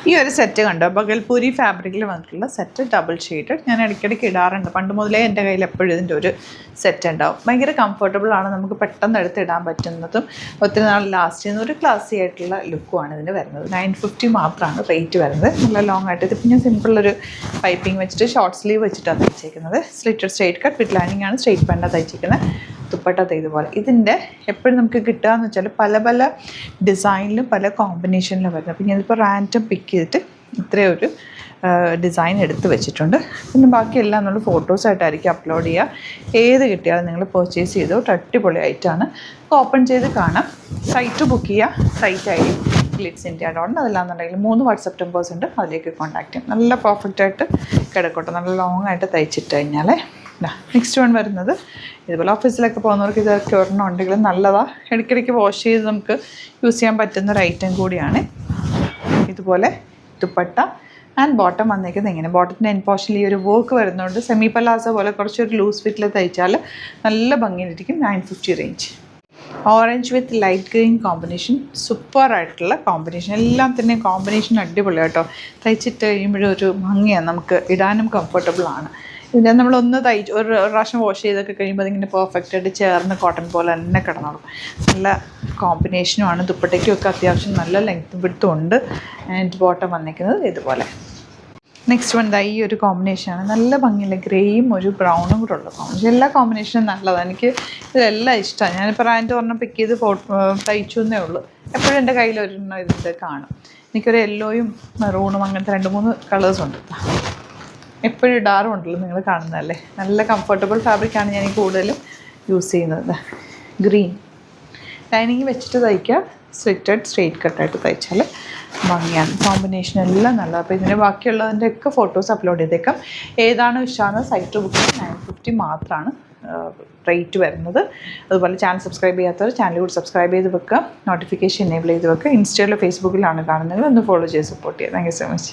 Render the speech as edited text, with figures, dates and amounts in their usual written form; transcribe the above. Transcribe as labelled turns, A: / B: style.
A: ഈ ഒരു സെറ്റ് കണ്ടോ, ബഗൽപൂരി ഫാബ്രിക്കിൽ വന്നിട്ടുള്ള സെറ്റ്, ഡബിൾ ഷെയ്ഡഡ്. ഞാൻ ഇടയ്ക്കിടയ്ക്ക് ഇടാറുണ്ട്, പണ്ട് മുതലേ എൻ്റെ കയ്യിൽ എപ്പോഴും ഇതിൻ്റെ ഒരു സെറ്റ് ഉണ്ടാവും. ഭയങ്കര കംഫർട്ടബിളാണ്, നമുക്ക് പെട്ടെന്ന് എടുത്ത് ഇടാൻ പറ്റുന്നതും ഒത്തിരി നാൾ ലാസ്റ്റ് ചെയ്യുന്ന ഒരു ക്ലാസി ആയിട്ടുള്ള ലുക്കുമാണ് ഇതിന് വരുന്നത്. 950 മാത്രമാണ് റേറ്റ് വരുന്നത്. നല്ല ലോങ് ആയിട്ട് ഇതിപ്പോൾ ഞാൻ സിമ്പിളൊരു പൈപ്പിംഗ് വെച്ചിട്ട് ഷോർട്ട് സ്ലീവ് വെച്ചിട്ടാണ് തയ്ച്ചേക്കുന്നത്. Slitted straight cut with lining ആണ്, സ്ട്രൈറ്റ് പാൻറ്റാണ് തയ്ച്ചിരിക്കുന്നത്. ദുപ്പട്ട ഇതുപോലെ. ഇതിൻ്റെ എപ്പോഴും നമുക്ക് കിട്ടുക എന്ന് വെച്ചാൽ പല പല ഡിസൈനിലും പല കോമ്പിനേഷനിലും വരുന്നത്. അപ്പോൾ ഞാനിപ്പോൾ റാൻഡം പിക്ക് ചെയ്തിട്ട് ഇത്രയും ഒരു ഡിസൈൻ എടുത്ത് വെച്ചിട്ടുണ്ട്. പിന്നെ ബാക്കിയെല്ലാം നമ്മൾ ഫോട്ടോസായിട്ടായിരിക്കും അപ്ലോഡ് ചെയ്യുക. ഏത് കിട്ടിയാലും നിങ്ങൾ പർച്ചേസ് ചെയ്തോട്ട്, അടിപൊളിയായിട്ടാണ്. ഓപ്പൺ ചെയ്ത് കാണാം. സൈറ്റ് ബുക്ക് ചെയ്യുക. Site I D glitz.india.in. അതിലാണെന്നുണ്ടെങ്കിൽ 3 വാട്സപ്പ് നമ്പേഴ്സ് ഉണ്ട്, അതിലേക്ക് കോൺടാക്ട് ചെയ്യും. നല്ല പെർഫെക്റ്റായിട്ട് കിടക്കട്ടെ, നല്ല ലോങ് ആയിട്ട് തയ്ച്ചിട്ട് കഴിഞ്ഞാൽ. നെക്സ്റ്റ് വൺ വരുന്നത് ഇതുപോലെ ഓഫീസിലൊക്കെ പോകുന്നവർക്ക് ഇതൊക്കെ ഒരെണ്ണം ഉണ്ടെങ്കിലും നല്ലതാണ്. ഇടയ്ക്കിടയ്ക്ക് വാഷ് ചെയ്ത് നമുക്ക് യൂസ് ചെയ്യാൻ പറ്റുന്ന ഒരു ഐറ്റം കൂടിയാണ്. ഇതുപോലെ ദുപ്പട്ട ആൻഡ് ബോട്ടം വന്നേക്കുന്നത് ഇങ്ങനെ. ബോട്ടത്തിൻ്റെ എൻ പോർഷനിൽ ഈ ഒരു വർക്ക് വരുന്നതുകൊണ്ട് സെമി പലാസോ പോലെ കുറച്ചൊരു ലൂസ് ഫിറ്റിൽ തയ്ച്ചാൽ നല്ല ഭംഗിയിലിരിക്കും. 950 range. Orange with light green combination, സൂപ്പറായിട്ടുള്ള കോമ്പിനേഷൻ. എല്ലാം തന്നെ കോമ്പിനേഷൻ അടിപൊളിയാണ് കേട്ടോ. തയ്ച്ചിട്ട് കഴിയുമ്പോഴും ഒരു ഭംഗിയാണ്, നമുക്ക് ഇടാനും കംഫർട്ടബിളാണ്. ഇതിൻ്റെ നമ്മളൊന്ന് ഒരു പ്രാവശ്യം വാഷ് ചെയ്തൊക്കെ കഴിയുമ്പോൾ അതിങ്ങനെ പെർഫെക്റ്റായിട്ട് ചേർന്ന് കോട്ടൺ പോലെ തന്നെ കിടന്നോളും. നല്ല കോമ്പിനേഷനുമാണ്. ദുപ്പട്ടയ്ക്കൊക്കെ അത്യാവശ്യം നല്ല ലെങ്ത്തും വിഡ്ത്തും ഉണ്ട്. ആൻഡ് ബോട്ടം വന്നിരിക്കുന്നത് ഇതുപോലെ. നെക്സ്റ്റ് വൺ ഈ ഒരു കോമ്പിനേഷനാണ്. നല്ല ഭംഗിയില്ല, ഗ്രേയും ഒരു ബ്രൗണും കൂടെ ഉള്ള കോമ്പിനേഷൻ. എല്ലാ കോമ്പിനേഷനും നല്ലതാണ്, എനിക്ക് ഇതെല്ലാം ഇഷ്ടമാണ്. ഞാനിപ്പോൾ റാൻഡ് ഒരെണ്ണം പിക്ക് ചെയ്ത് തയ്ച്ചു എന്നേ ഉള്ളൂ. എപ്പോഴും എൻ്റെ കയ്യിൽ ഒരെണ്ണം ഇത് കാണും. എനിക്കൊരു യെല്ലോയും മെറൂണും അങ്ങനത്തെ 2-3 കളേഴ്സ് ഉണ്ട്. എപ്പോഴും ഇടാറുമുണ്ടല്ലോ, നിങ്ങൾ കാണുന്നതല്ലേ. നല്ല കംഫർട്ടബിൾ ഫാബ്രിക്കാണ് ഞാൻ കൂടുതലും യൂസ് ചെയ്യുന്നത്. ഗ്രീൻ ലൈനിങ് വെച്ചിട്ട് തയ്ക്കുക. സ്ലിറ്റഡ് സ്ട്രെയിറ്റ് കട്ടായിട്ട് തയ്ച്ചാൽ ഭംഗിയാണ്. കോമ്പിനേഷൻ എല്ലാം നല്ലത്. അപ്പോൾ ഇതിൻ്റെ ബാക്കിയുള്ളതിൻ്റെ ഒക്കെ ഫോട്ടോസ് അപ്ലോഡ് ചെയ്തേക്കാം. ഏതാണോ ഇഷ്ടമാണോ സൈറ്റ് ബുക്ക് 950 മാത്രമാണ് റേറ്റ് വരുന്നത്. അതുപോലെ ചാനൽ സബ്സ്ക്രൈബ് ചെയ്യാത്തവർ ചാനൽ കൂടി സബ്സ്ക്രൈബ് ചെയ്ത് വെക്കുക. നോട്ടിഫിക്കേഷൻ എനേബിൾ ചെയ്ത് വെക്കുക. ഇൻസ്റ്റയിലോ ഫേസ്ബുക്കിലാണ് കാണുന്നത്, ഒന്ന് ഫോളോ ചെയ്ത് സപ്പോർട്ട് ചെയ്യുക. Thank you so much.